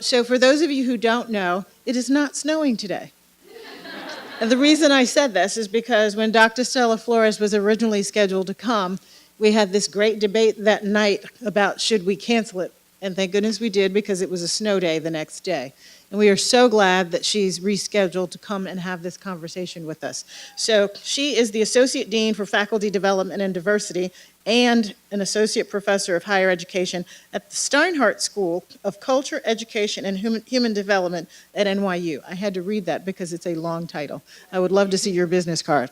So for those of you who don't know, it is not snowing today. And the reason I said this is because when Dr. Stella Flores was originally scheduled to come, we had this great debate that night about should we cancel it. And thank goodness we did, because it was a snow day the next day. And we are so glad that she's rescheduled to come and have this conversation with us. So she is the Associate Dean for Faculty Development and Diversity and an Associate Professor of Higher Education at the Steinhardt School of Culture, Education, and Human Development at NYU. I had to read that because it's a long title. I would love to see your business card.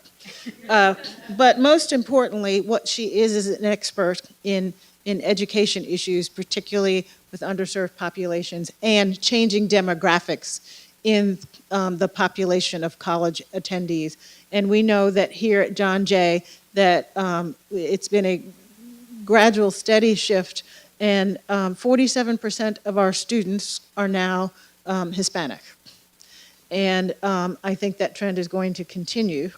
But most importantly, what she is an expert in education issues, particularly with underserved populations and changing demographics in the population of college attendees. And we know that here at John Jay that it's been a gradual, steady shift, and 47% of our students are now Hispanic. And I think that trend is going to continue.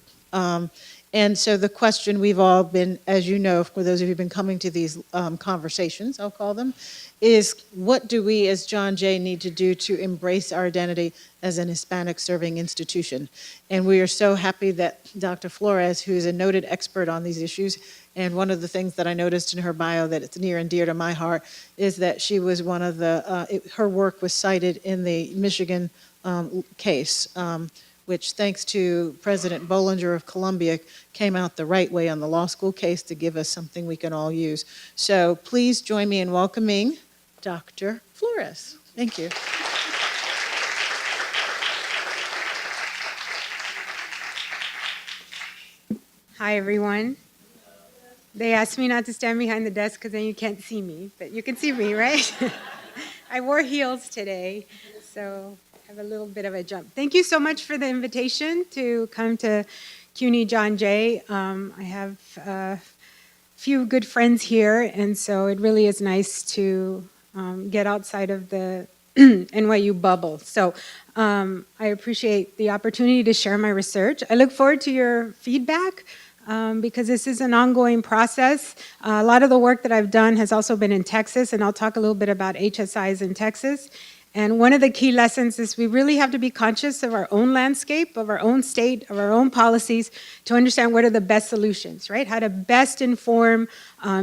And so the question we've all been, as you know, for those of you who've been coming to these conversations, I'll call them, is what do we as John Jay need to do to embrace our identity as an Hispanic serving institution? And we are so happy that Dr. Flores, who is a noted expert on these issues, and one of the things that I noticed in her bio that it's near and dear to my heart is that she was one of the, her work was cited in the Michigan case, which thanks to President Bollinger of Columbia came out the right way on the law school case to give us something we can all use. So please join me in welcoming Dr. Flores. Thank you. Hi, everyone. They asked me not to stand behind the desk because then you can't see me, but you can see me, right? I wore heels today, so I have a little bit of a jump. Thank you so much for the invitation to come to CUNY John Jay. I have a few good friends here, and so it really is nice to get outside of the NYU bubble. So I appreciate the opportunity to share my research. I look forward to your feedback because this is an ongoing process. A lot of the work that I've done has also been in Texas, and I'll talk a little bit about HSIs in Texas. And one of the key lessons is we really have to be conscious of our own landscape, of our own state, of our own policies to understand what are the best solutions, right? How to best inform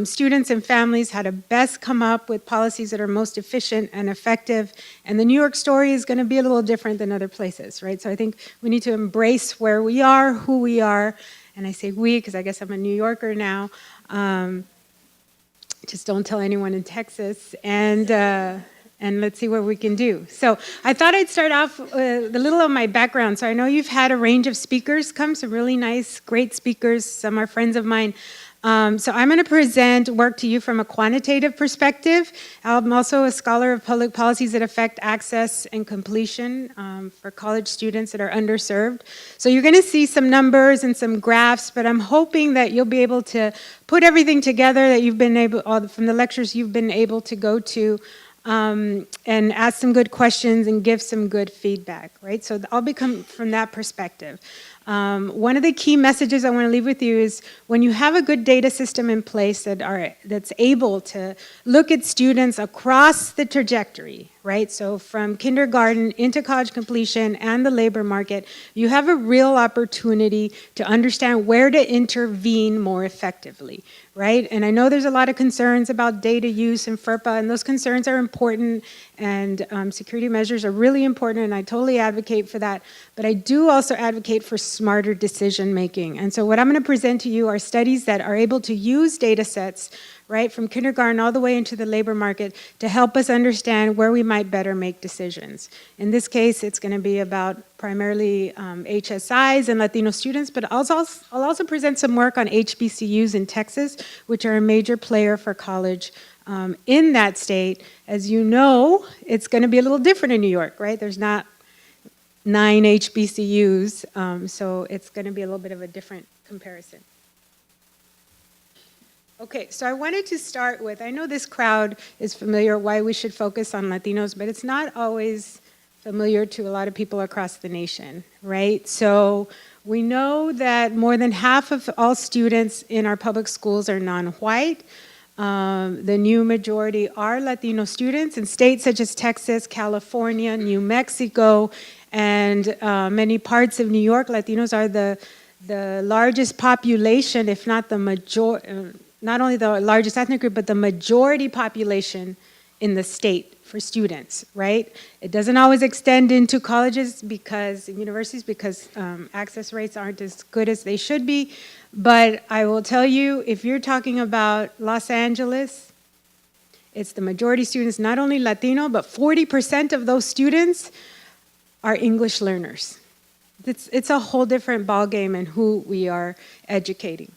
students and families, how to best come up with policies that are most efficient and effective. And the New York story is going to be a little different than other places, right? So I think we need to embrace where we are, who we are. And I say we because I guess I'm a New Yorker now. Just don't tell anyone in Texas. And let's see what we can do. So I thought I'd start off with a little of my background. So I know you've had a range of speakers come, some really nice, great speakers. Some are friends of mine. So I'm going to present work to you from a quantitative perspective. I'm also a scholar of public policies that affect access and completion for college students that are underserved. So you're going to see some numbers and some graphs, but I'm hoping that you'll be able to put everything together that you've been able, from the lectures you've been able to go to, and ask some good questions and give some good feedback, right? So I'll become from that perspective. One of the key messages I want to leave with you is when you have a good data system in place that's able to look at students across the trajectory, right? So from kindergarten into college completion and the labor market, you have a real opportunity to understand where to intervene more effectively, right? And I know there's a lot of concerns about data use and FERPA, and those concerns are important, and security measures are really important, and I totally advocate for that. But I do also advocate for smarter decision making. And so what I'm going to present to you are studies that are able to use data sets, right, from kindergarten all the way into the labor market to help us understand where we might better make decisions. In this case, it's going to be about primarily HSIs and Latino students, but I'll also present some work on HBCUs in Texas, which are a major player for college in that state. As you know, it's going to be a little different in New York, right? There's not 9 HBCUs, so it's going to be a little bit of a different comparison. Okay, so I wanted to start with, I know this crowd is familiar why we should focus on Latinos, but it's not always familiar to a lot of people across the nation, right? So we know that more than half of all students in our public schools are non-white. The new majority are Latino students in states such as Texas, California, New Mexico, and many parts of New York. Latinos are the largest population, if not the not only the largest ethnic group, but the majority population in the state for students, right? It doesn't always extend into colleges universities because access rates aren't as good as they should be. But I will tell you, if you're talking about Los Angeles, it's the majority students, not only Latino, but 40% of those students are English learners. It's a whole different ballgame in who we are educating.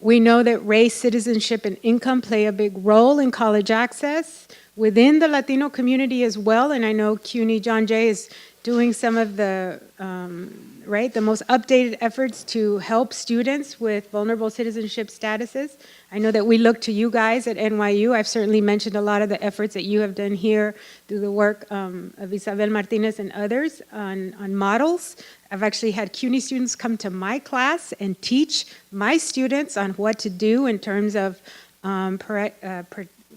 We know that race, citizenship, and income play a big role in college access within the Latino community as well. And I know CUNY John Jay is doing some of the most updated efforts to help students with vulnerable citizenship statuses. I know that we look to you guys at NYU. I've certainly mentioned a lot of the efforts that you have done here through the work of Isabel Martinez and others on models. I've actually had CUNY students come to my class and teach my students on what to do in terms of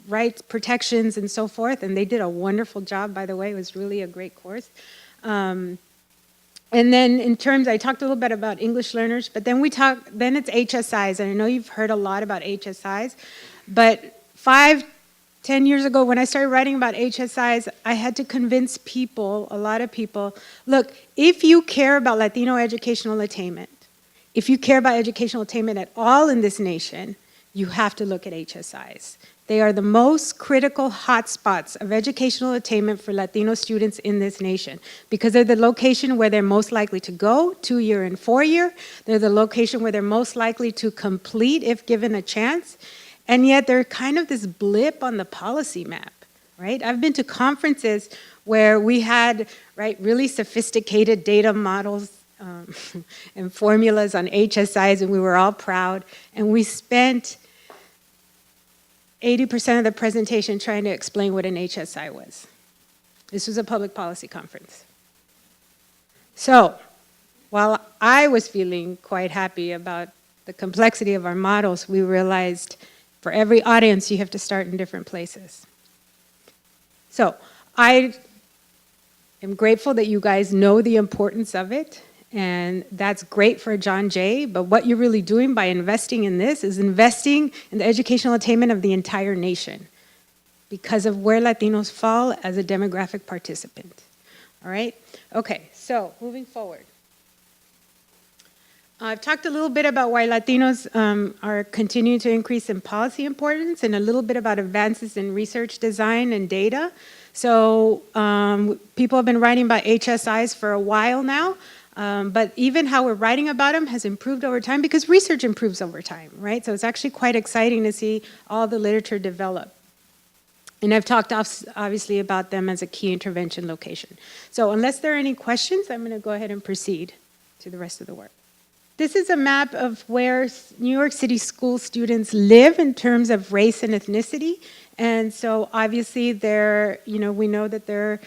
rights, protections, and so forth. And they did a wonderful job, by the way. It was really a great course. And then in terms, I talked a little bit about English learners, but then then it's HSIs. And I know you've heard a lot about HSIs, but 5-10 years ago when I started writing about HSIs, I had to convince people, a lot of people, look, if you care about Latino educational attainment, if you care about educational attainment at all in this nation, you have to look at HSIs. They are the most critical hotspots of educational attainment for Latino students in this nation because they're the location where they're most likely to go, 2-year and 4-year. They're the location where they're most likely to complete if given a chance. And yet they're kind of this blip on the policy map, right? I've been to conferences where we had, really sophisticated data models and formulas on HSIs, and we were all proud. And we spent 80% of the presentation trying to explain what an HSI was. This was a public policy conference. So, while I was feeling quite happy about the complexity of our models, we realized for every audience, you have to start in different places. So, I am grateful that you guys know the importance of it. And that's great for John Jay, but what you're really doing by investing in this is investing in the educational attainment of the entire nation because of where Latinos fall as a demographic participant. All right? Okay, so moving forward. I've talked a little bit about why Latinos are continuing to increase in policy importance and a little bit about advances in research design and data. So people have been writing about HSIs for a while now. But even how we're writing about them has improved over time because research improves over time, right? So it's actually quite exciting to see all the literature develop. And I've talked obviously about them as a key intervention location. So unless there are any questions, I'm going to go ahead and proceed to the rest of the work. This is a map of where New York City school students live in terms of race and ethnicity. And so obviously we know that there are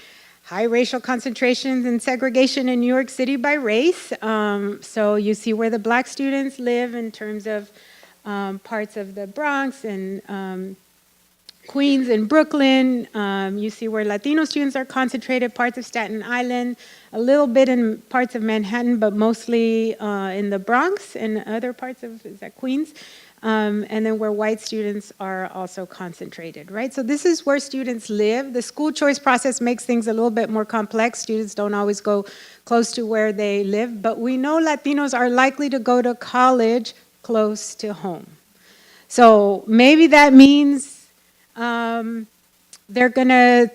high racial concentrations and segregation in New York City by race. So you see where the black students live in terms of parts of the Bronx and Queens and Brooklyn. You see where Latino students are concentrated, parts of Staten Island, a little bit in parts of Manhattan, but mostly in the Bronx and other parts of Queens. And then where white students are also concentrated, right? So this is where students live. The school choice process makes things a little bit more complex. Students don't always go close to where they live, but we know Latinos are likely to go to college close to home. So maybe that means they're gonna,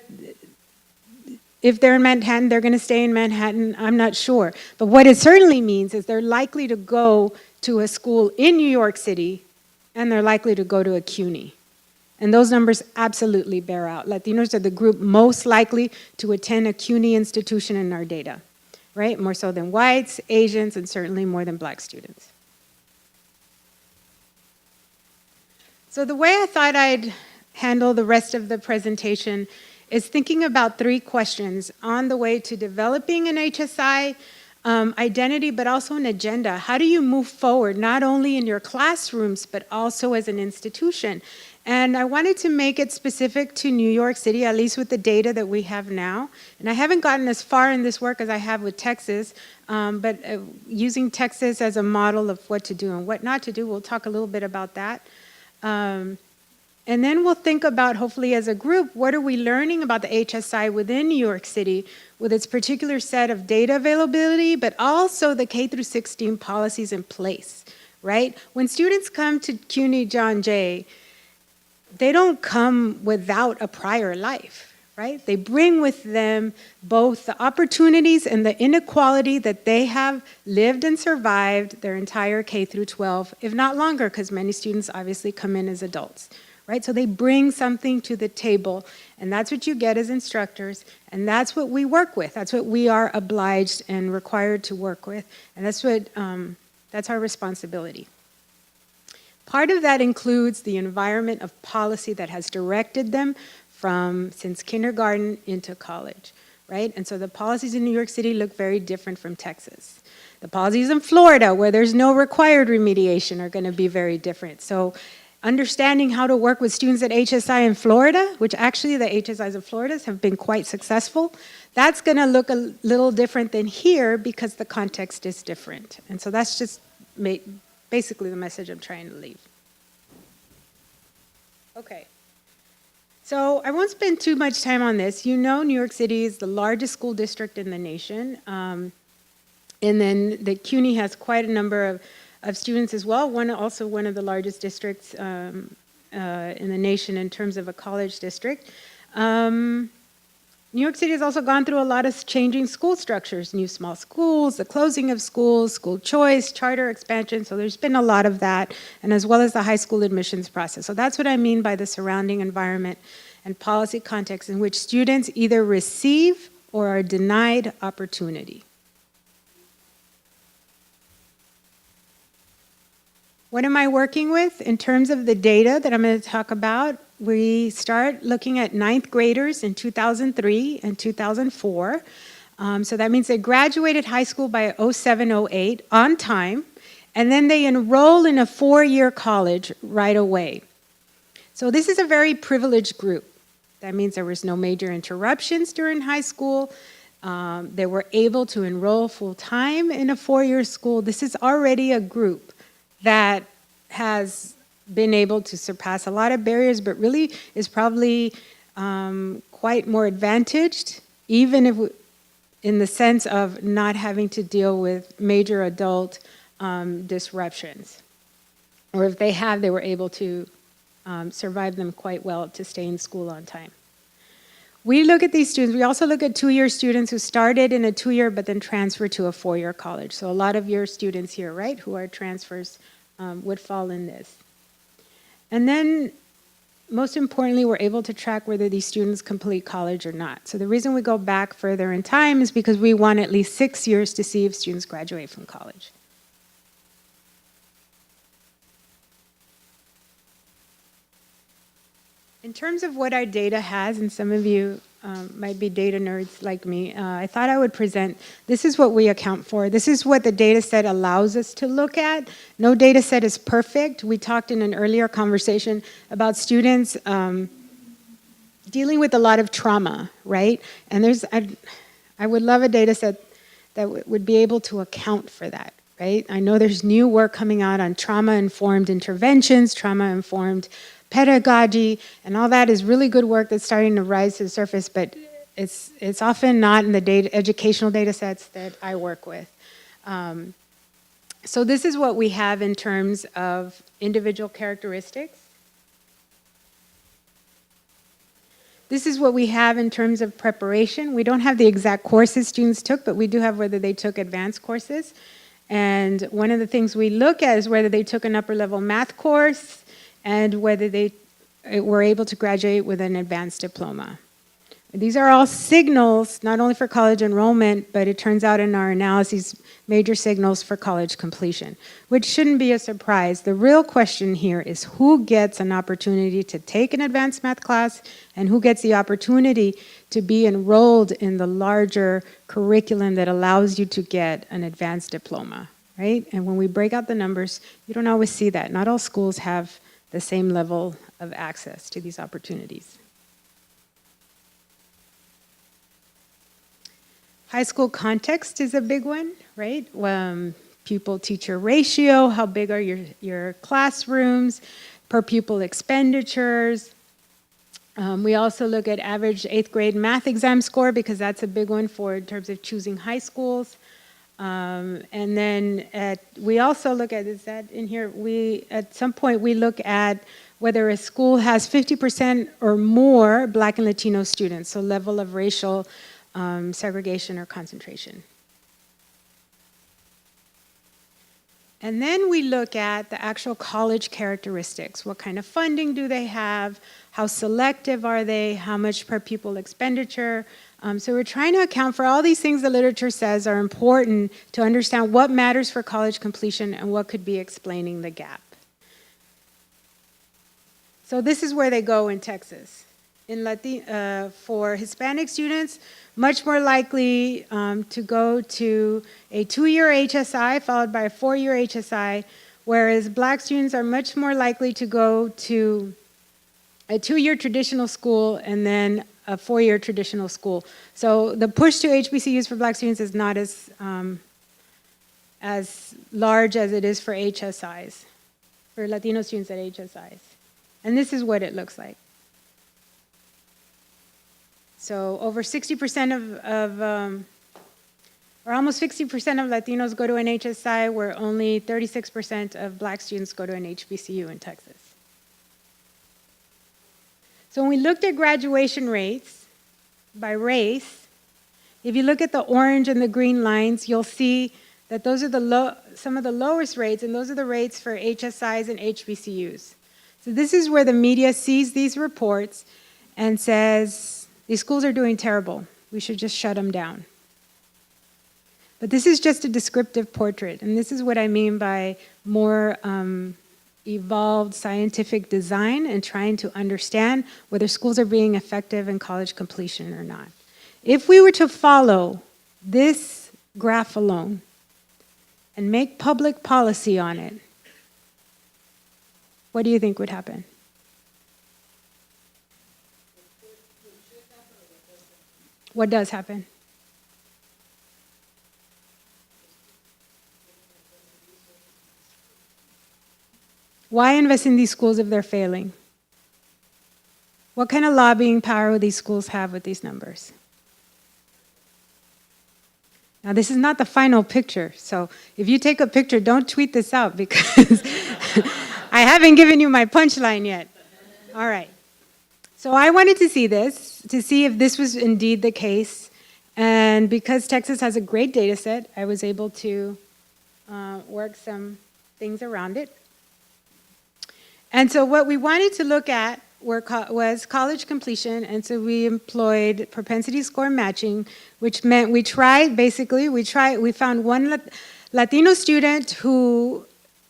if they're in Manhattan, they're gonna stay in Manhattan, I'm not sure. But what it certainly means is they're likely to go to a school in New York City and they're likely to go to a CUNY. And those numbers absolutely bear out. Latinos are the group most likely to attend a CUNY institution in our data, right? More so than whites, Asians, and certainly more than black students. So the way I thought I'd handle the rest of the presentation is thinking about 3 questions on the way to developing an HSI, identity, but also an agenda. How do you move forward, not only in your classrooms, but also as an institution? And I wanted to make it specific to New York City, at least with the data that we have now. And I haven't gotten as far in this work as I have with Texas, but using Texas as a model of what to do and what not to do, we'll talk a little bit about that. And then we'll think about, hopefully as a group, what are we learning about the HSI within New York City with its particular set of data availability, but also the K through 16 policies in place, right? When students come to CUNY John Jay, they don't come without a prior life, right? They bring with them both the opportunities and the inequality that they have lived and survived their entire K through 12, if not longer, because many students obviously come in as adults. Right? So they bring something to the table, and that's what you get as instructors, and that's what we work with. That's what we are obliged and required to work with, and that's our responsibility. Part of that includes the environment of policy that has directed them since kindergarten into college, right? And so the policies in New York City look very different from Texas. The policies in Florida, where there's no required remediation, are going to be very different. So understanding how to work with students at HSI in Florida, which actually the HSIs of Florida have been quite successful, that's going to look a little different than here because the context is different. And so that's just basically the message I'm trying to leave. Okay. So I won't spend too much time on this. You know New York City is the largest school district in the nation. And then the CUNY has quite a number of students as well, also one of the largest districts in the nation in terms of a college district. New York City has also gone through a lot of changing school structures, new small schools, the closing of schools, school choice, charter expansion, so there's been a lot of that, and as well as the high school admissions process. So that's what I mean by the surrounding environment and policy context in which students either receive or are denied opportunity. What am I working with in terms of the data that I'm going to talk about? We start looking at ninth graders in 2003 and 2004. So that means they graduated high school by 07, 08 on time, and then they enroll in a 4-year college right away. So this is a very privileged group. That means there was no major interruptions during high school. They were able to enroll full-time in a 4-year school. This is already a group that has been able to surpass a lot of barriers, but really is probably quite more advantaged, even if in the sense of not having to deal with major adult disruptions. Or if they have, they were able to survive them quite well to stay in school on time. We look at these students, we also look at 2-year students who started in a 2-year but then transferred to a 4-year college. So a lot of your students here, right, who are transfers would fall in this. And then, most importantly, we're able to track whether these students complete college or not. So the reason we go back further in time is because we want at least 6 years to see if students graduate from college. In terms of what our data has, and some of you might be data nerds like me, I thought I would present, this is what we account for. This is what the data set allows us to look at. No data set is perfect. We talked in an earlier conversation about students dealing with a lot of trauma, right? And I would love a data set that would be able to account for that, right? I know there's new work coming out on trauma-informed interventions, trauma-informed pedagogy, and all that is really good work that's starting to rise to the surface, but it's often not in the educational data sets that I work with. So this is what we have in terms of individual characteristics. This is what we have in terms of preparation. We don't have the exact courses students took, but we do have whether they took advanced courses. And one of the things we look at is whether they took an upper level math course, and whether they were able to graduate with an advanced diploma. These are all signals, not only for college enrollment, but it turns out in our analyses, major signals for college completion, which shouldn't be a surprise. The real question here is who gets an opportunity to take an advanced math class and who gets the opportunity to be enrolled in the larger curriculum that allows you to get an advanced diploma, right? And when we break out the numbers, you don't always see that. Not all schools have the same level of access to these opportunities. High school context is a big one, right? Pupil-teacher ratio, how big are your classrooms, per pupil expenditures. We also look at average 8th grade math exam score because that's a big one in terms of choosing high schools. And then we also look at, is that in here? At some point we look at whether a school has 50% or more Black and Latino students, so level of racial segregation or concentration. And then we look at the actual college characteristics. What kind of funding do they have? How selective are they? How much per pupil expenditure? So we're trying to account for all these things the literature says are important to understand what matters for college completion and what could be explaining the gap. So this is where they go in Texas. For Hispanic students, much more likely to go to a 2-year HSI followed by a 4-year HSI, whereas Black students are much more likely to go to a 2-year traditional school and then a 4-year traditional school. So the push to HBCUs for Black students is not as large as it is for HSIs, for Latino students at HSIs. And this is what it looks like. So over 60% or almost 60% of Latinos go to an HSI, where only 36% of Black students go to an HBCU in Texas. So when we looked at graduation rates by race, if you look at the orange and the green lines, you'll see that those are some of the lowest rates, and those are the rates for HSIs and HBCUs. So this is where the media sees these reports and says, these schools are doing terrible. We should just shut them down. But this is just a descriptive portrait, and this is what I mean by more evolved scientific design and trying to understand whether schools are being effective in college completion or not. If we were to follow this graph alone and make public policy on it, what do you think would happen? What does happen? Why invest in these schools if they're failing? What kind of lobbying power would these schools have with these numbers? Now, this is not the final picture, so if you take a picture, don't tweet this out because I haven't given you my punchline yet. All right. So I wanted to see this, to see if this was indeed the case. And because Texas has a great data set, I was able to work some things around it. And so what we wanted to look at was college completion, and so we employed propensity score matching, which meant we found one Latino student two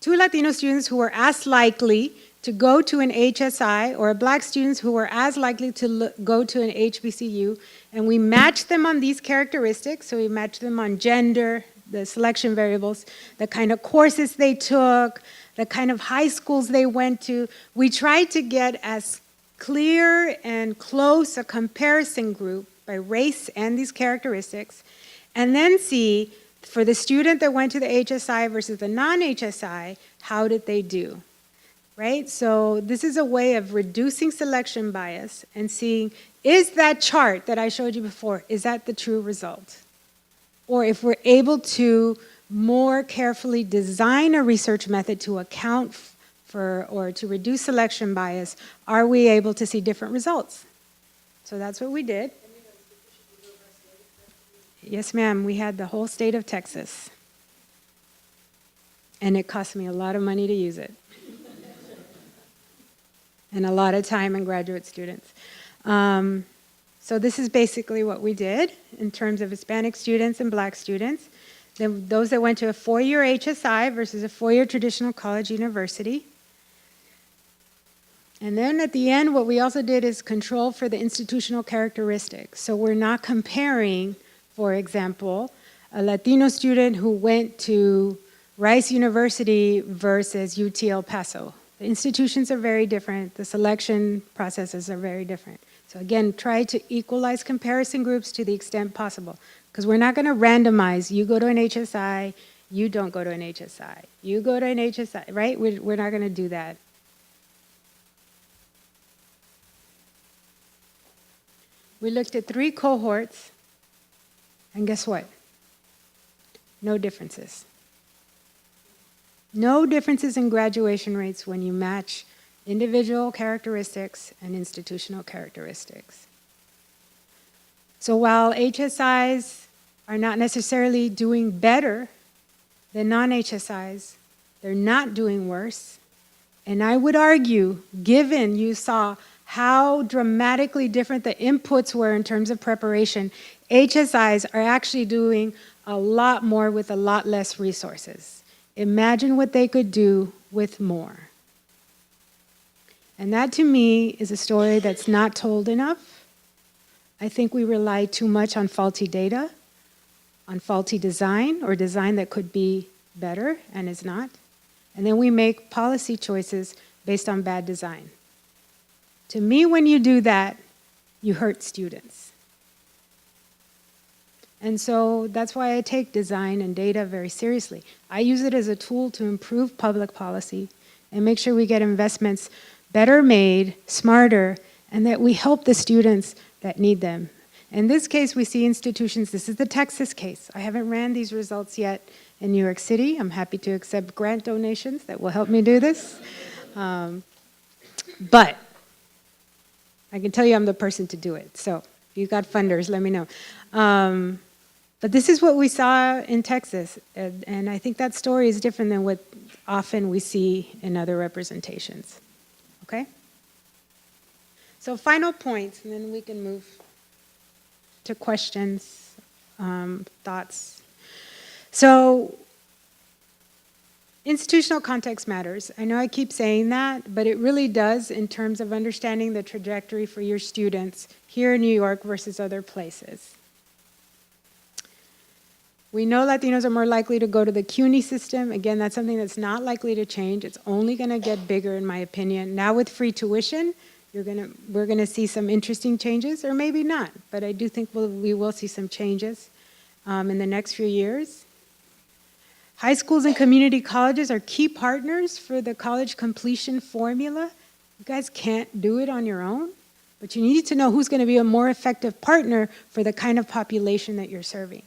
Latino students who were as likely to go to an HSI, or Black students who were as likely to go to an HBCU, and we matched them on these characteristics. So we matched them on gender, the selection variables, the kind of courses they took, the kind of high schools they went to. We tried to get as clear and close a comparison group by race and these characteristics, and then see for the student that went to the HSI versus the non-HSI, how did they do? Right? So this is a way of reducing selection bias and seeing, is that chart that I showed you before, is that the true result? Or if we're able to more carefully design a research method to account for or to reduce selection bias, are we able to see different results? So that's what we did. Yes, ma'am, we had the whole state of Texas. And it cost me a lot of money to use it. And a lot of time and graduate students. So this is basically what we did in terms of Hispanic students and Black students. Then those that went to a 4-year HSI versus a 4-year traditional college university. And then at the end, what we also did is control for the institutional characteristics. So we're not comparing, for example, a Latino student who went to Rice University versus UT El Paso. The institutions are very different. The selection processes are very different. So again, try to equalize comparison groups to the extent possible, because we're not going to randomize. You go to an HSI, you don't go to an HSI. You go to an HSI, right? We're not going to do that. We looked at 3 cohorts, and guess what? No differences. No differences in graduation rates when you match individual characteristics and institutional characteristics. So while HSIs are not necessarily doing better than non-HSIs, they're not doing worse. And I would argue, given you saw how dramatically different the inputs were in terms of preparation, HSIs are actually doing a lot more with a lot less resources. Imagine what they could do with more. And that, to me, is a story that's not told enough. I think we rely too much on faulty data, on faulty design, or design that could be better and is not. And then we make policy choices based on bad design. To me, when you do that, you hurt students. And so that's why I take design and data very seriously. I use it as a tool to improve public policy and make sure we get investments better made, smarter, and that we help the students that need them. In this case, we see institutions, this is the Texas case. I haven't ran these results yet in New York City. I'm happy to accept grant donations that will help me do this. But I can tell you I'm the person to do it. So if you've got funders, let me know. But this is what we saw in Texas. And I think that story is different than what often we see in other representations. Okay? So final points, and then we can move to questions, thoughts. So institutional context matters. I know I keep saying that, but it really does in terms of understanding the trajectory for your students here in New York versus other places. We know Latinos are more likely to go to the CUNY system. Again, that's something that's not likely to change. It's only going to get bigger, in my opinion. Now with free tuition, we're going to see some interesting changes, or maybe not. But I do think we will see some changes in the next few years. High schools and community colleges are key partners for the college completion formula. You guys can't do it on your own, but you need to know who's going to be a more effective partner for the kind of population that you're serving.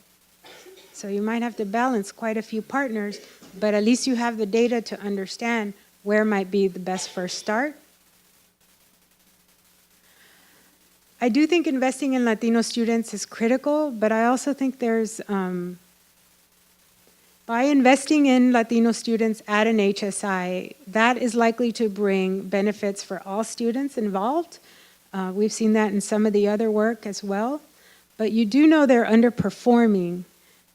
So you might have to balance quite a few partners, but at least you have the data to understand where might be the best first start. I do think investing in Latino students is critical, but I also think there's, by investing in Latino students at an HSI, that is likely to bring benefits for all students involved. We've seen that in some of the other work as well. But you do know they're underperforming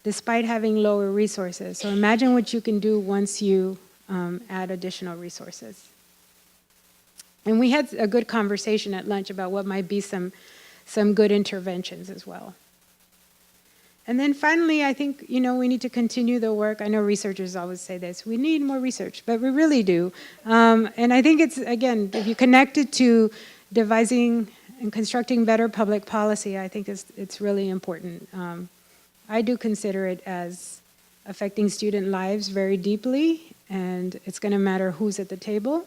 despite having lower resources. So imagine what you can do once you add additional resources. And we had a good conversation at lunch about what might be some good interventions as well. And then finally, I think, we need to continue the work. I know researchers always say this, we need more research, but we really do. And I think it's, again, if you connect it to devising and constructing better public policy, I think it's really important. I do consider it as affecting student lives very deeply, and it's going to matter who's at the table,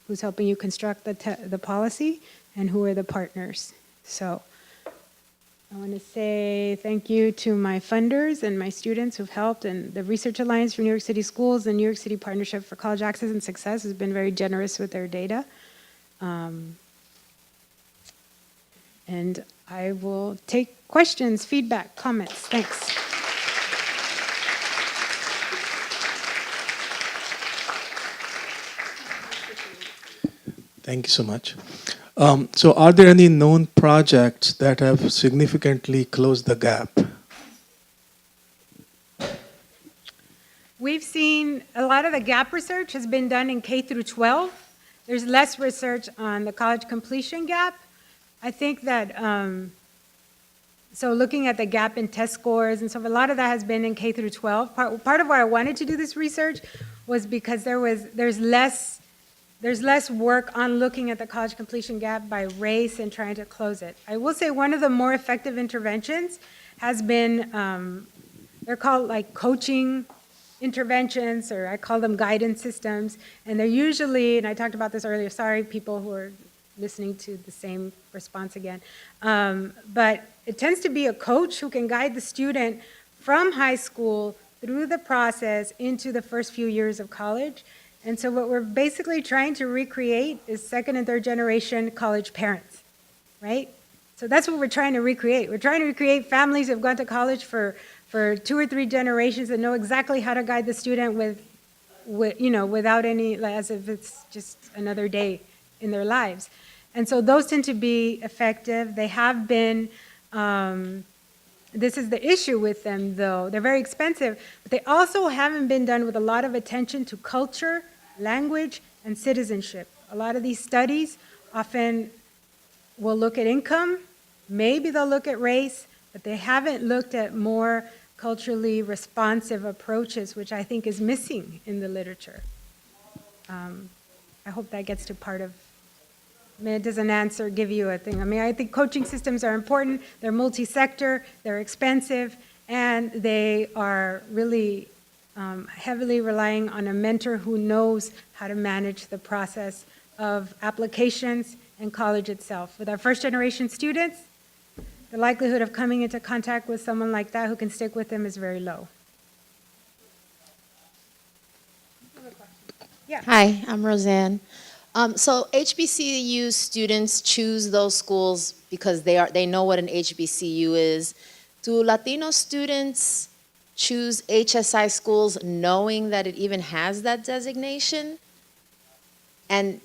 who's helping you construct the policy, and who are the partners. So I want to say thank you to my funders and my students who've helped, and the Research Alliance for New York City Schools, the New York City Partnership for College Access and Success has been very generous with their data. And I will take questions, feedback, comments. Thanks. Thank you so much. So are there any known projects that have significantly closed the gap? We've seen a lot of the gap research has been done in K through 12. There's less research on the college completion gap. I think that, so looking at the gap in test scores and stuff, a lot of that has been in K through 12. Part of why I wanted to do this research was because there's less work on looking at the college completion gap by race and trying to close it. I will say one of the more effective interventions has been, they're called like coaching interventions, or I call them guidance systems, and they're usually, and I talked about this earlier, sorry people who are listening to the same response again, but it tends to be a coach who can guide the student from high school through the process into the first few years of college. And so what we're basically trying to recreate is second and third generation college parents, right? So that's what we're trying to recreate. We're trying to recreate families who have gone to college for 2 or 3 generations and know exactly how to guide the student without any, as if it's just another day in their lives. And so those tend to be effective. They have been, this is the issue with them though, they're very expensive, but they also haven't been done with a lot of attention to culture, language, and citizenship. A lot of these studies often will look at income, maybe they'll look at race, but they haven't looked at more culturally responsive approaches, which I think is missing in the literature. I hope that gets to part of, I mean, it doesn't give you a thing. I mean, I think coaching systems are important, they're multi-sector, they're expensive, and they are really heavily relying on a mentor who knows how to manage the process of applications and college itself. With our first generation students, the likelihood of coming into contact with someone like that who can stick with them is very low. Yeah. Hi, I'm Roseanne. So HBCU students choose those schools because they know what an HBCU is. Do Latino students choose HSI schools knowing that it even has that designation? And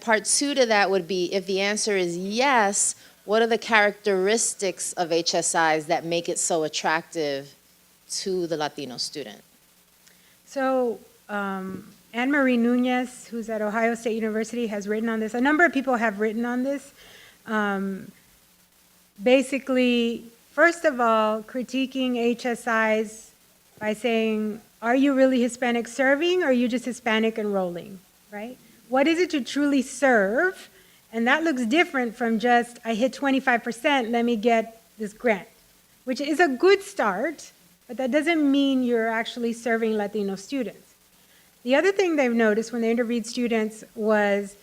part 2 to that would be, if the answer is yes, what are the characteristics of HSIs that make it so attractive to the Latino student? So Anne-Marie Nunez, who's at Ohio State University, has written on this. A number of people have written on this. Basically, first of all, critiquing HSIs by saying, are you really Hispanic serving or are you just Hispanic enrolling, right? What is it to truly serve? And that looks different from just, I hit 25%, let me get this grant, which is a good start, but that doesn't mean you're actually serving Latino students. The other thing they've noticed when they interviewed students was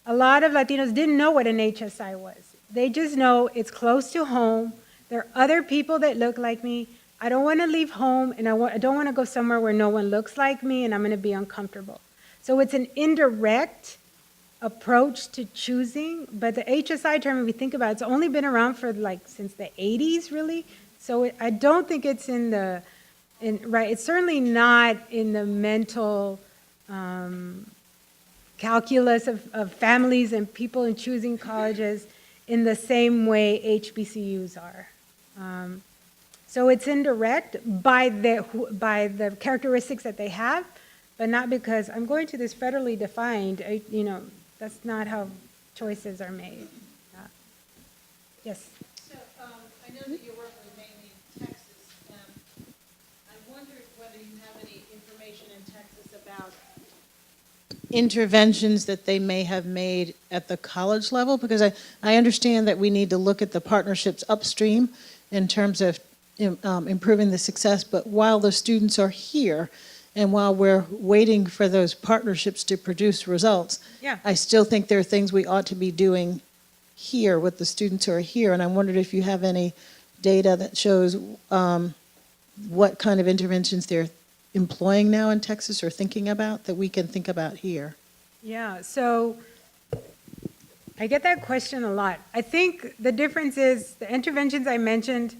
a lot of Latinos didn't know what an HSI was. They just know it's close to home, there are other people that look like me, I don't want to leave home, and I don't want to go somewhere where no one looks like me and I'm going to be uncomfortable. So it's an indirect approach to choosing, but the HSI term, if we think about it, it's only been around for since the 80s, really. So I don't think it's it's certainly not in the mental calculus of families and people in choosing colleges in the same way HBCUs are. So it's indirect by the characteristics that they have, but not because I'm going to this federally defined, that's not how choices are made. Yes? So I know that you're working mainly in Texas. I wondered whether you have any information in Texas about interventions that they may have made at the college level, because I understand that we need to look at the partnerships upstream in terms of improving the success, but while the students are here, and while we're waiting for those partnerships to produce results, I still think there are things we ought to be doing here with the students who are here. And I wondered if you have any data that shows what kind of interventions they're employing now in Texas or thinking about that we can think about here. Yeah, so I get that question a lot. I think the difference is the interventions I mentioned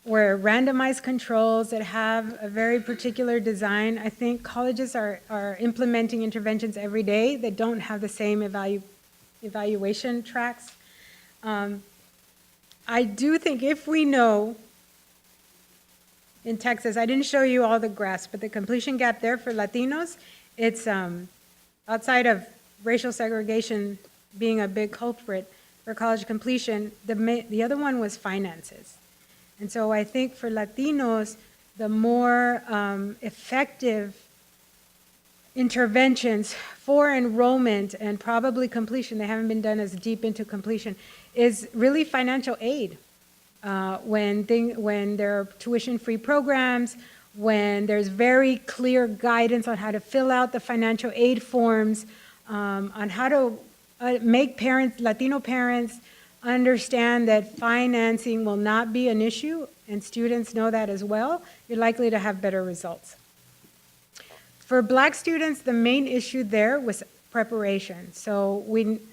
were randomized controls that have a very particular design. I think colleges are implementing interventions every day that don't have the same evaluation tracks. I do think if we know in Texas, I didn't show you all the graphs, but the completion gap there for Latinos, it's outside of racial segregation being a big culprit for college completion, the other one was finances. And so I think for Latinos, the more effective interventions for enrollment and probably completion, they haven't been done as deep into completion, is really financial aid. When there are tuition-free programs, when there's very clear guidance on how to fill out the financial aid forms, on how to make parents, Latino parents, understand that financing will not be an issue, and students know that as well, you're likely to have better results. For Black students, the main issue there was preparation. So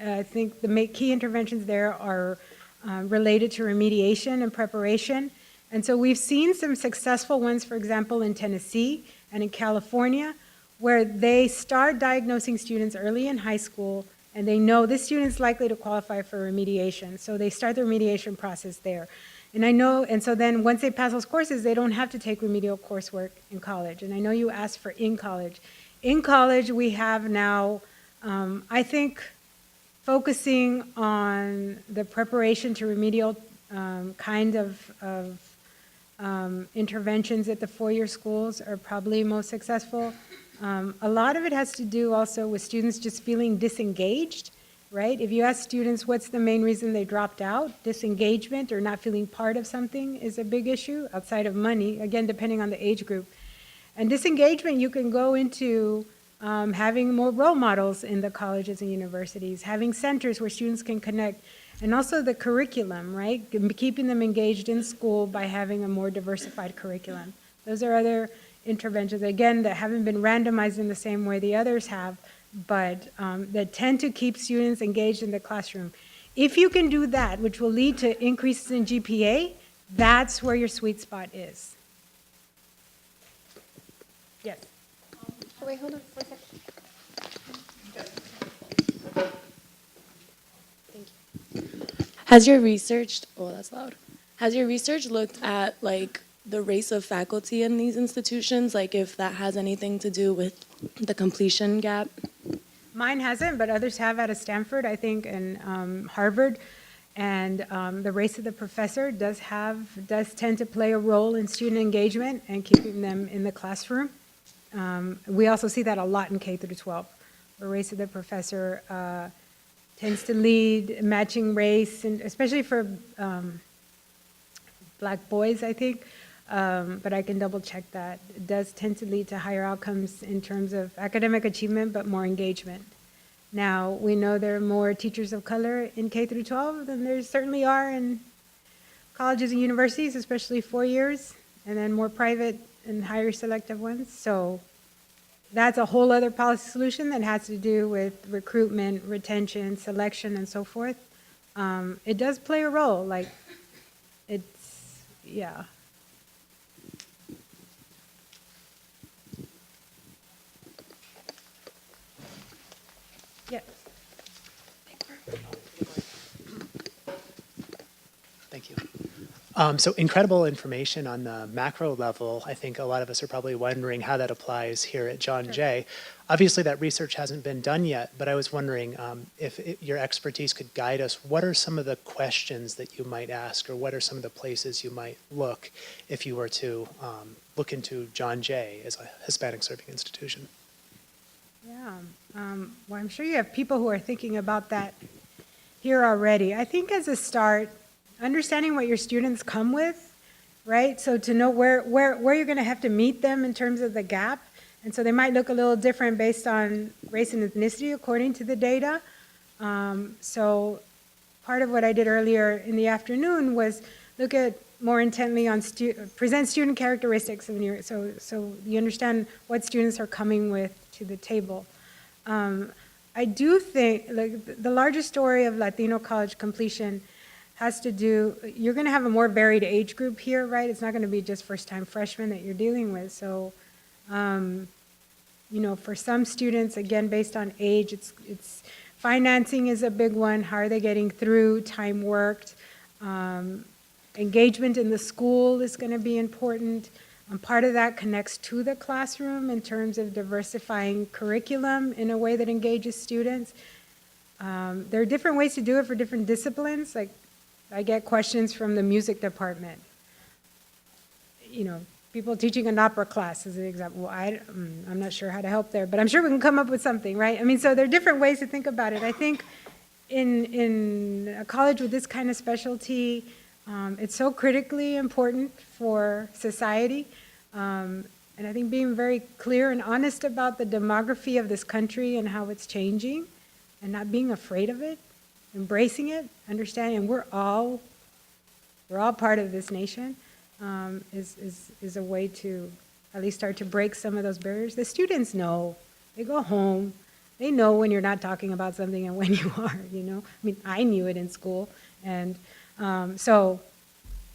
I think the key interventions there are related to remediation and preparation. And so we've seen some successful ones, for example, in Tennessee and in California, where they start diagnosing students early in high school, and they know this student's likely to qualify for remediation. So they start the remediation process there. And so then once they pass those courses, they don't have to take remedial coursework in college. And I know you asked for in college. In college, we have now, I think, focusing on the preparation to remedial kind of interventions at the four-year schools are probably most successful. A lot of it has to do also with students just feeling disengaged, right? If you ask students what's the main reason they dropped out, disengagement or not feeling part of something is a big issue outside of money, again, depending on the age group. And disengagement, you can go into having more role models in the colleges and universities, having centers where students can connect, and also the curriculum, right? Keeping them engaged in school by having a more diversified curriculum. Those are other interventions, again, that haven't been randomized in the same way the others have, but that tend to keep students engaged in the classroom. If you can do that, which will lead to increases in GPA, that's where your sweet spot is. Yes? Wait, hold on for a second. Thank you. Has your research, oh, that's loud. Has your research looked at like the race of faculty in these institutions, like if that has anything to do with the completion gap? Mine hasn't, but others have out of Stanford, I think, and Harvard. And the race of the professor does tend to play a role in student engagement and keeping them in the classroom. We also see that a lot in K through 12. The race of the professor tends to lead matching race, and especially for Black boys, I think. But I can double check that. It does tend to lead to higher outcomes in terms of academic achievement, but more engagement. Now, we know there are more teachers of color in K through 12 than there certainly are in colleges and universities, especially 4 years, and then more private and higher selective ones. So that's a whole other policy solution that has to do with recruitment, retention, selection, and so forth. It does play a role, like yeah. Yeah. Thank you. So incredible information on the macro level. I think a lot of us are probably wondering how that applies here at John Jay. Obviously, that research hasn't been done yet, but I was wondering if your expertise could guide us. What are some of the questions that you might ask, or what are some of the places you might look if you were to look into John Jay as a Hispanic Serving Institution? Yeah. Well, I'm sure you have people who are thinking about that here already. I think as a start, understanding what your students come with, right? So to know where you're going to have to meet them in terms of the gap. And so they might look a little different based on race and ethnicity according to the data. So part of what I did earlier in the afternoon was look at more intently on present student characteristics of so you understand what students are coming with to the table. I do think like the largest story of Latino college completion has to do, you're going to have a more varied age group here, right? It's not going to be just first-time freshmen that you're dealing with. So for some students, again, based on age, it's financing is a big one. How are they getting through? Time worked. Engagement in the school is going to be important. Part of that connects to the classroom in terms of diversifying curriculum in a way that engages students. There are different ways to do it for different disciplines. Like, I get questions from the music department. People teaching an opera class as an example. Well, I'm not sure how to help there, but I'm sure we can come up with something, right? So there are different ways to think about it. I think in a college with this kind of specialty, it's so critically important for society. And I think being very clear and honest about the demography of this country and how it's changing and not being afraid of it, embracing it, understanding we're all part of this nation. Is a way to at least start to break some of those barriers. The students know. They go home. They know when you're not talking about something and when you are, I knew it in school. And so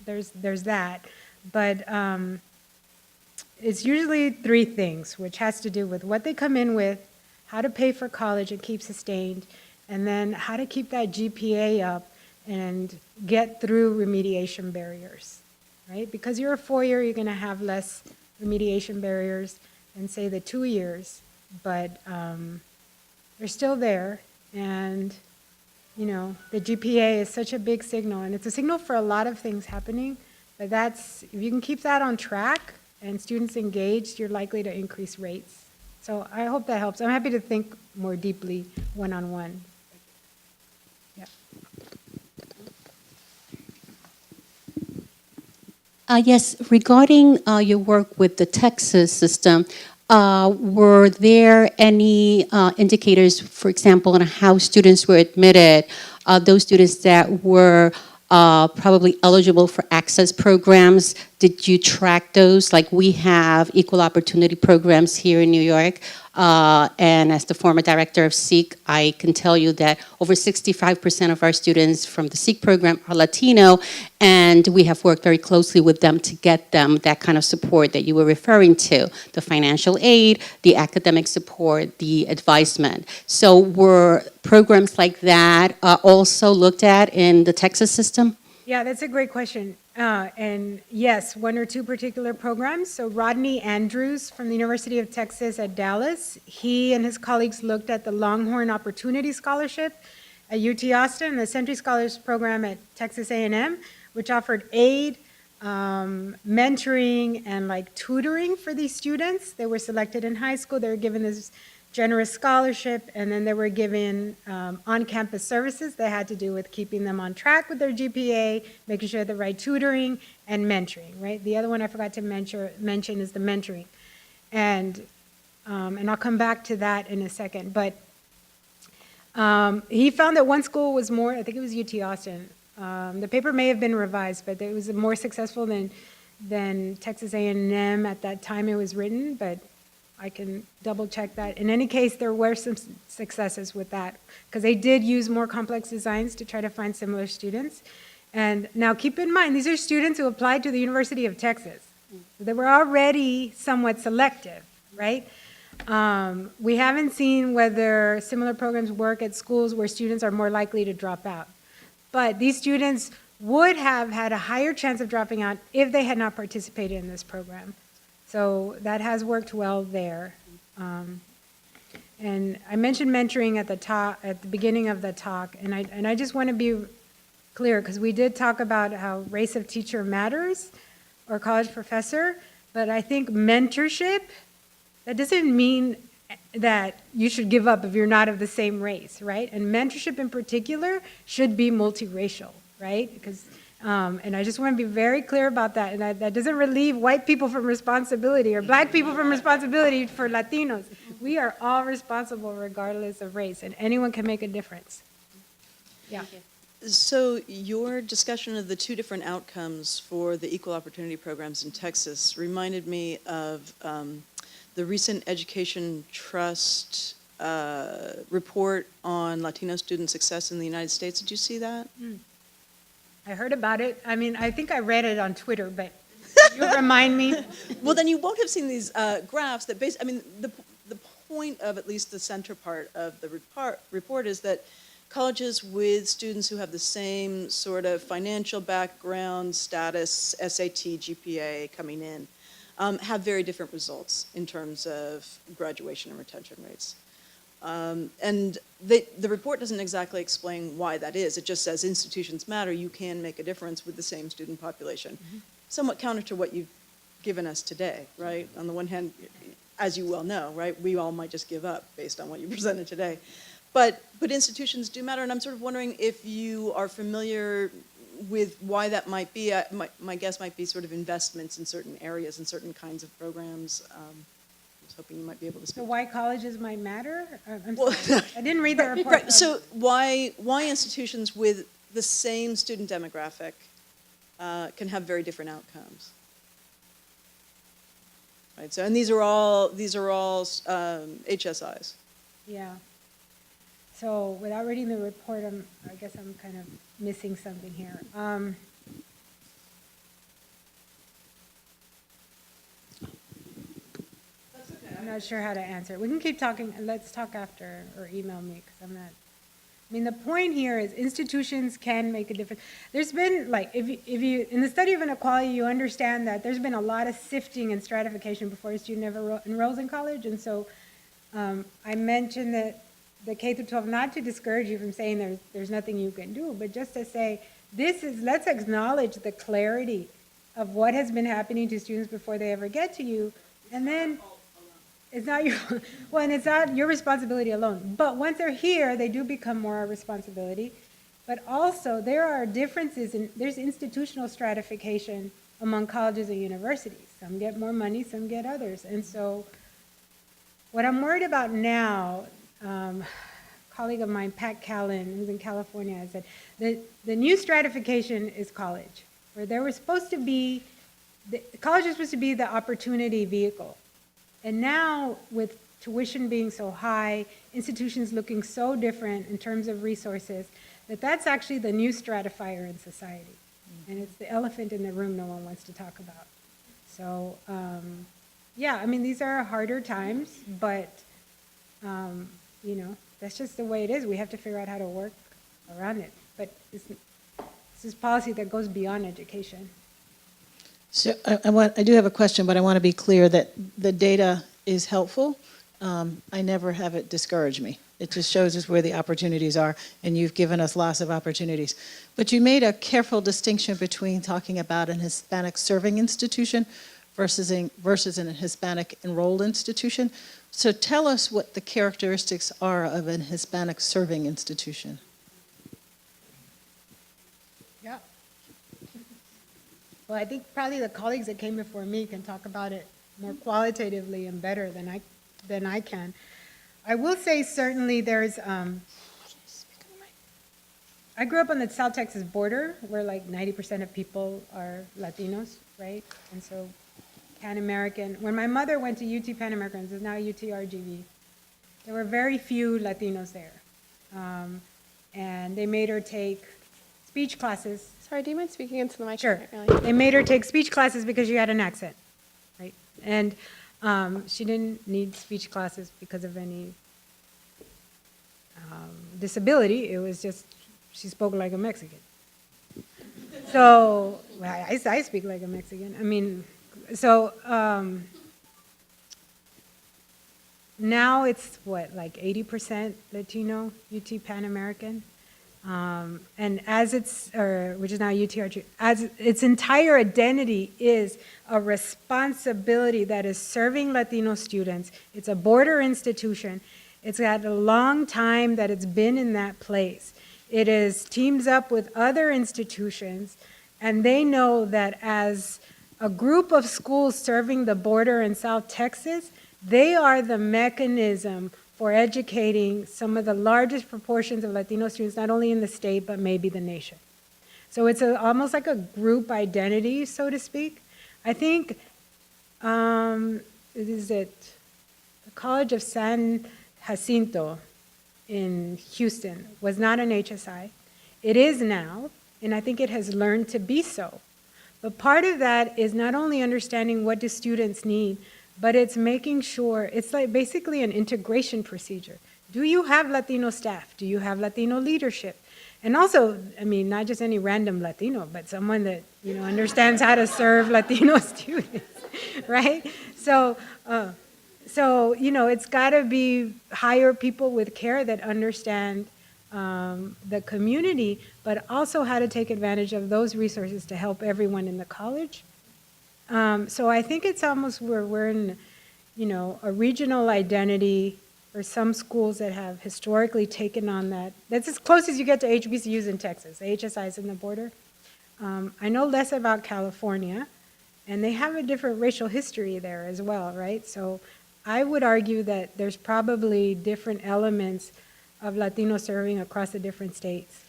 there's that. But it's usually three things, which has to do with what they come in with, how to pay for college and keep sustained, and then how to keep that GPA up and get through remediation barriers. Right? Because you're a 4-year, you're going to have less remediation barriers than, say, the 2 years. But they're still there. And, the GPA is such a big signal. And it's a signal for a lot of things happening. But if you can keep that on track and students engaged, you're likely to increase rates. So I hope that helps. I'm happy to think more deeply one-on-one. Yes, regarding your work with the Texas system, were there any indicators, for example, on how students were admitted, those students that were probably eligible for access programs? Did you track those? Like, we have equal opportunity programs here in New York. And as the former director of SEEK, I can tell you that over 65% of our students from the SEEK program are Latino, and we have worked very closely with them to get them that kind of support that you were referring to, the financial aid, the academic support, the advisement. So were programs like that also looked at in the Texas system? Yeah, that's a great question. And yes, one or two particular programs. So Rodney Andrews from the University of Texas at Dallas, he and his colleagues looked at the Longhorn Opportunity Scholarship at UT Austin, the Century Scholars Program at Texas A&M, which offered aid, mentoring, and tutoring for these students. They were selected in high school. They were given this generous scholarship, and then they were given on-campus services that had to do with keeping them on track with their GPA, making sure the right tutoring, and mentoring, right? The other one I forgot to mention is the mentoring. And I'll come back to that in a second. But he found that one school was more, I think it was UT Austin. The paper may have been revised, but it was more successful than Texas A&M at that time it was written, but I can double check that. In any case, there were some successes with that because they did use more complex designs to try to find similar students. And now keep in mind, these are students who applied to the University of Texas. They were already somewhat selective, right? We haven't seen whether similar programs work at schools where students are more likely to drop out. But these students would have had a higher chance of dropping out if they had not participated in this program. So that has worked well there. And I mentioned mentoring at the beginning of the talk, and I just want to be clear because we did talk about how race of teacher matters or college professor, but I think mentorship, that doesn't mean that you should give up if you're not of the same race, right? And mentorship in particular should be multiracial, right? Because and I just want to be very clear about that. And that doesn't relieve white people from responsibility or black people from responsibility for Latinos. We are all responsible regardless of race, and anyone can make a difference. Yeah. So your discussion of the two different outcomes for the equal opportunity programs in Texas reminded me of the recent Education Trust report on Latino student success in the United States. Did you see that? I heard about it. I mean, I think I read it on Twitter, but you remind me. Well, then you won't have seen these graphs that the point of at least the center part of the report is that colleges with students who have the same sort of financial background, status, SAT, GPA coming in, have very different results in terms of graduation and retention rates. And the report doesn't exactly explain why that is. It just says institutions matter. You can make a difference with the same student population. Somewhat counter to what you've given us today, right? On the one hand, as you well know, right, we all might just give up based on what you presented today. But institutions do matter, and I'm sort of wondering if you are familiar with why that might be. My guess might be sort of investments in certain areas and certain kinds of programs. I was hoping you might be able to speak. So why colleges might matter? I'm Well, sorry. I didn't read the report. Right, so why institutions with the same student demographic can have very different outcomes? Right, so, and these are all HSIs. Yeah. So without reading the report, I guess I'm kind of missing something here. I'm not sure how to answer it. We can keep talking, and let's talk after, or email me, because I'm not. I mean, the point here is institutions can make a difference. There's been, like, if you in the study of inequality, you understand that there's been a lot of sifting and stratification before a student ever enrolls in college, and so I mentioned that the K through 12, not to discourage you from saying there's nothing you can do, but just to say, let's acknowledge the clarity of what has been happening to students before they ever get to you, and then it's not your, well, and it's not your responsibility alone, but once they're here, they do become more our responsibility, but also there are differences, there's institutional stratification among colleges and universities. Some get more money, some get others, and so what I'm worried about now, a colleague of mine, Pat Callan, who's in California, said the new stratification is college, where there was supposed to be, college is supposed to be the opportunity vehicle. And now, with tuition being so high, institutions looking so different in terms of resources, that's actually the new stratifier in society. And it's the elephant in the room no one wants to talk about. So, yeah, I mean, these are harder times, but you know, that's just the way it is. We have to figure out how to work around it. But this is policy that goes beyond education. So I do have a question, but I want to be clear that the data is helpful. I never have it discourage me. It just shows us where the opportunities are, and you've given us lots of opportunities. But you made a careful distinction between talking about an Hispanic Serving Institution versus an Hispanic enrolled institution. So tell us what the characteristics are of an Hispanic Serving Institution. Yeah. Well, I think probably the colleagues that came before me can talk about it more qualitatively and better than I can. I will say certainly there's, I grew up on the South Texas border where like 90% of people are Latinos, right? And so Pan American, when my mother went to UT Pan American, it's now UT RGV, there were very few Latinos there. And they made her take speech classes. Sorry, do you mind speaking into the mic? Sure. They made her take speech classes because she had an accent, right? And she didn't need speech classes because of any disability. It was just she spoke like a Mexican. So well, I speak like a Mexican. I mean, so now it's what, like 80% Latino, UT Pan American. And as which is now UTRG, as its entire identity is a responsibility that is serving Latino students. It's a border institution. It's had a long time that it's been in that place. It is teams up with other institutions, and they know that as a group of schools serving the border in South Texas, they are the mechanism for educating some of the largest proportions of Latino students, not only in the state, but maybe the nation. So it's almost like a group identity, so to speak. I think, the College of San Jacinto in Houston was not an HSI. It is now, and I think it has learned to be so. But part of that is not only understanding what do students need, but it's making sure, it's like basically an integration procedure. Do you have Latino staff? Do you have Latino leadership? And also, I mean, not just any random Latino, but someone that, you know, understands how to serve Latino students, right? So, you know, it's got to be hire people with care that understand the community, but also how to take advantage of those resources to help everyone in the college. So I think it's almost where we're in, you know, a regional identity for some schools that have historically taken on that. That's as close as you get to HBCUs in Texas, the HSIs in the border. I know less about California, and they have a different racial history there as well, right? So I would argue that there's probably different elements of Latino serving across the different states.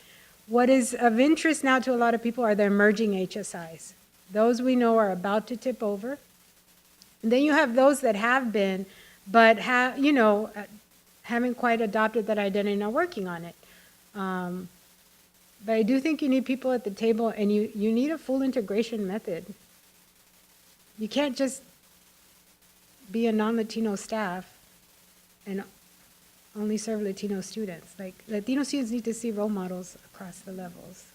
What is of interest now to a lot of people are the emerging HSIs. Those we know are about to tip over. And then you have those that have been, but have, you know, haven't quite adopted that identity and are working on it. But I do think you need people at the table, and you need a full integration method. You can't just be a non-Latino staff and only serve Latino students. Like, Latino students need to see role models across the levels.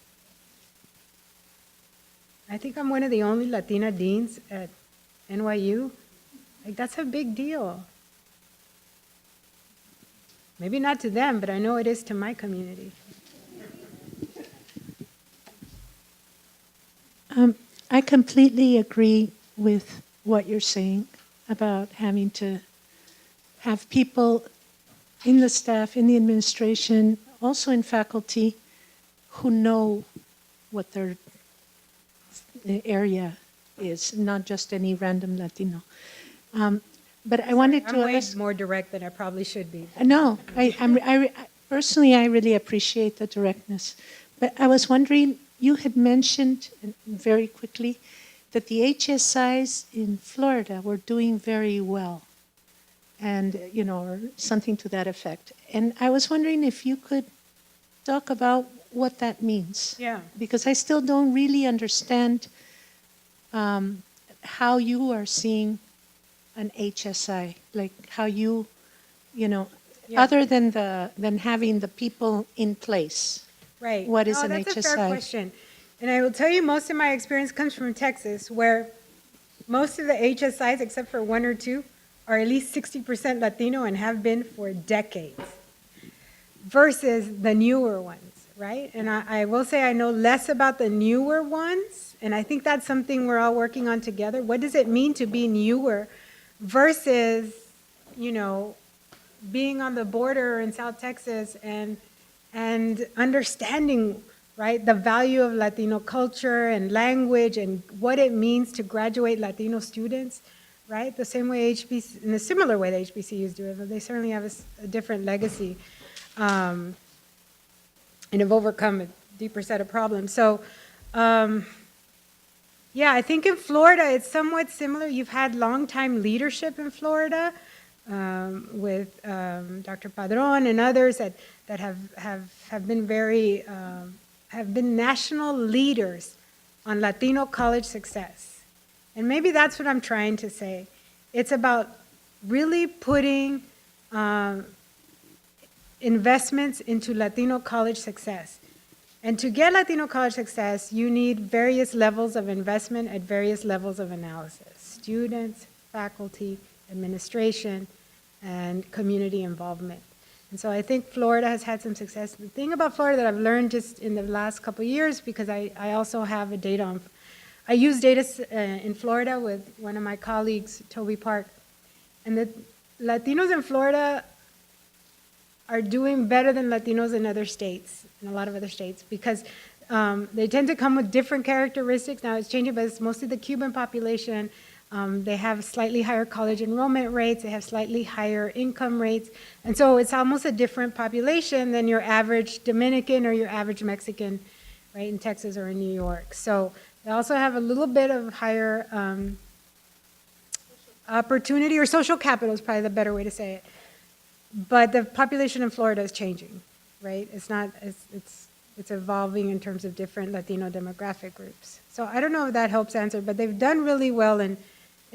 I think I'm one of the only Latina deans at NYU. Like, that's a big deal. Maybe not to them, but I know it is to my community. I completely agree with what you're saying about having to have people in the staff, in the administration, also in faculty, who know what their area is, not just any random Latino. But I wanted to I'm way ask. more direct than I probably should be. No, personally, I really appreciate the directness. But I was wondering, you had mentioned very quickly that the HSIs in Florida were doing very well, and, you know, or something to that effect. And I was wondering if you could talk about what that means. Yeah. Because I still don't really understand how you are seeing an HSI, like how you know, Yeah. other than having the people in place. Right. What is an that's HSI? a fair question. And I will tell you, most of my experience comes from Texas, where most of the HSIs, except for one or two, are at least 60% Latino and have been for decades, versus the newer ones, right? And I will say I know less about the newer ones, and I think that's something we're all working on together. What does it mean to be newer versus, you know, being on the border in South Texas and understanding, right, the value of Latino culture and language and what it means to graduate Latino students, right? The same way HBC, in a similar way that HBCUs do it, but they certainly have a different legacy and have overcome a deeper set of problems. So, yeah, I think in Florida it's somewhat similar. You've had longtime leadership in Florida with Dr. Padron and others that have been very have been national leaders on Latino college success. And maybe that's what I'm trying to say. It's about really putting investments into Latino college success. And to get Latino college success, you need various levels of investment at various levels of analysis: students, faculty, administration, and community involvement. And so I think Florida has had some success. The thing about Florida that I've learned just in the last couple of years, because I also have a data on, I use data in Florida with one of my colleagues, Toby Park, and the Latinos in Florida are doing better than Latinos in other states, in a lot of other states, because they tend to come with different characteristics. Now it's changing, but it's mostly the Cuban population. They have slightly higher college enrollment rates, they have slightly higher income rates, and so it's almost a different population than your average Dominican or your average Mexican, right, in Texas or in New York. So they also have a little bit of higher opportunity, or social capital is probably the better way to say it. But the population in Florida is changing, right? It's not, it's evolving in terms of different Latino demographic groups. So I don't know if that helps answer, but they've done really well in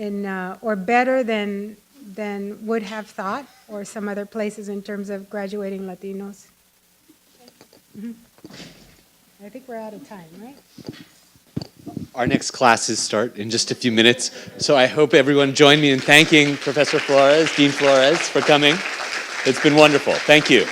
or better than would have thought, or some other places in terms of graduating Latinos. Mhm. I think we're out of time, right? Our next classes start in just a few minutes, so I hope everyone join me in thanking Professor Flores, Dean Flores, for coming. It's been wonderful. Thank you.